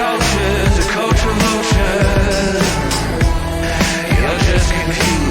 cultures, a culture motion. You're just confused.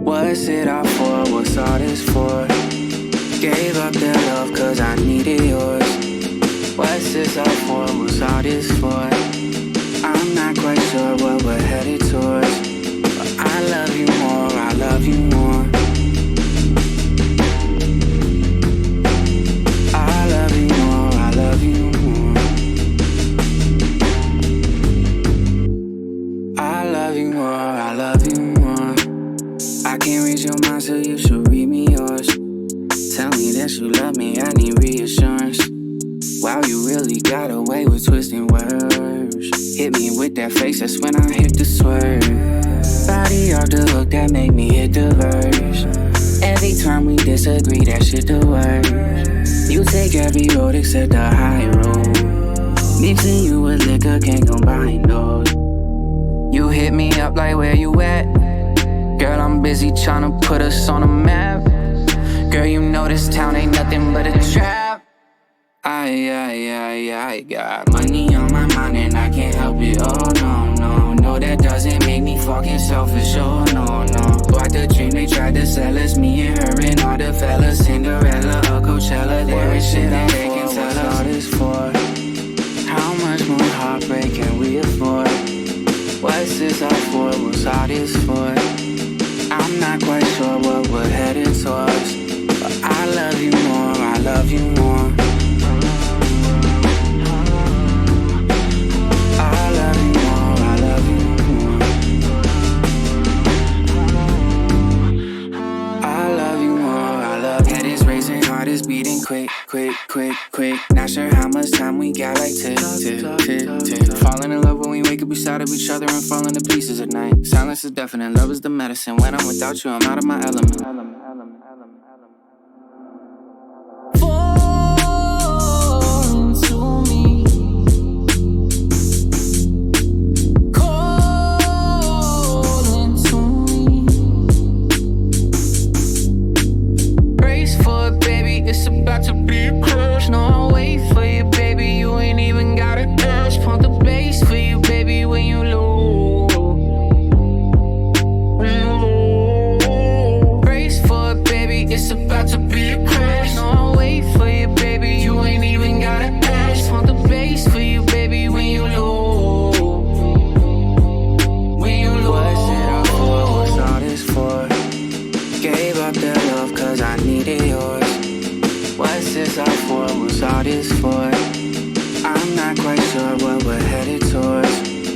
What's it all for? What's all this for? Gave up their love cause I needed yours. What's this all for? What's all this for? I'm not quite sure what we're headed towards, but I love you more, I love you more. I love you more, I love you more. I love you more, I love you more. I can't read your mind, so you should read me yours. Tell me that you love me, I need reassurance. Wow, you really got away with twisting words. Hit me with that face, that's when I hit the swerve. Body off the hook, that make me hit the verge. Every time we disagree, that shit the worst. You take every road except the high road. Mixing you with liquor, can't combine those. You hit me up like where you at? Girl, I'm busy tryna put us on a map. Girl, you know this town ain't nothing but a trap. I got money on my mind and I can't help it. Oh no, that doesn't make me fucking selfish. Oh no. What the dream they tried to sell us, me and her and all the fellas. Cinderella or Coachella, there is shit that they can tell us. What's all this for? How much more heartbreak can we afford? What's this all for? What's all this for? I'm not quite sure what we're headed towards, but I love you more, I love you more. I love you more, I love you more. I love you more, I love you. Head is racing, heart is beating quick. Not sure how much time we got, like tick. Falling in love when we wake up beside of each other and falling to pieces at night. Silence is deafening, love is the medicine. When I'm without you, I'm out of my element. It's about to be a crush. No, I'll wait for you, baby. You ain't even gotta dash. Pump the bass for you, baby, when you low. Brace for it, baby. It's about to be a crash. No, I'll wait for you, baby. You ain't even gotta dash. Pump the bass for you, baby, when you low. When you low. What's it all for? What's all this for? Gave up their love cause I needed yours. What's this all for? What's all this for? I'm not quite sure what we're headed towards,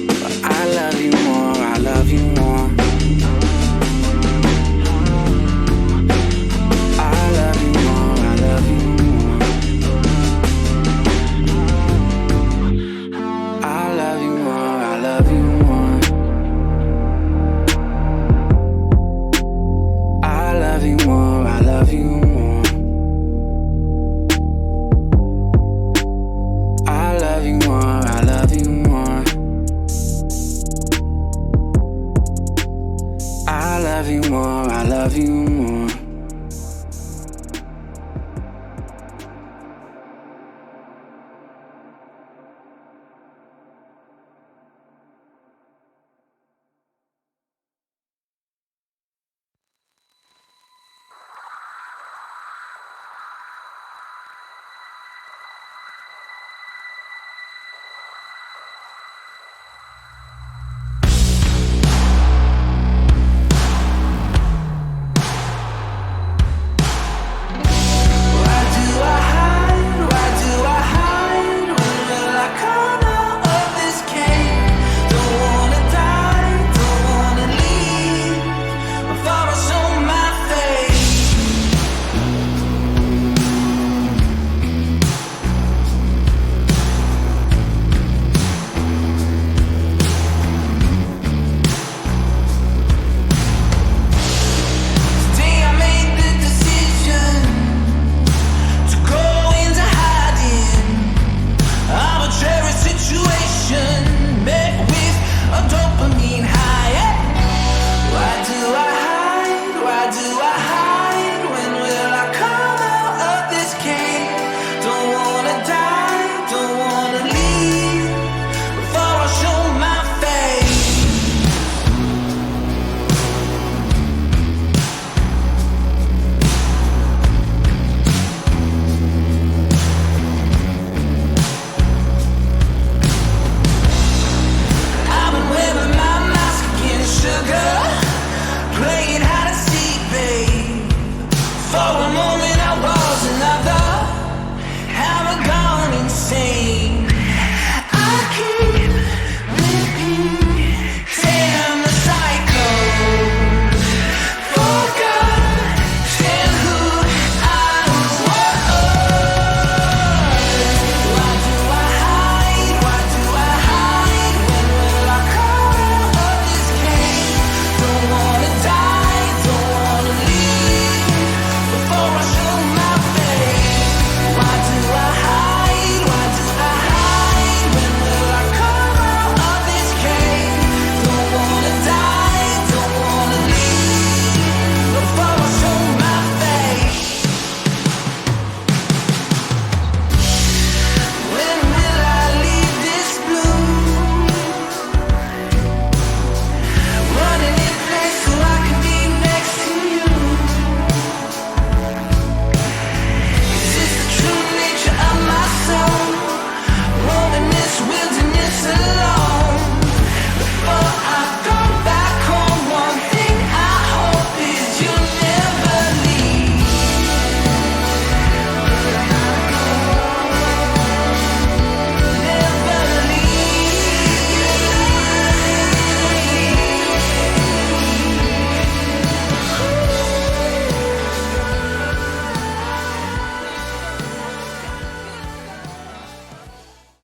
but I love you more, I love you more. I love you more, I love you more. I love you more, I love you more. I love you more, I love you more. I love you more, I love you more. I love you more, I love you more.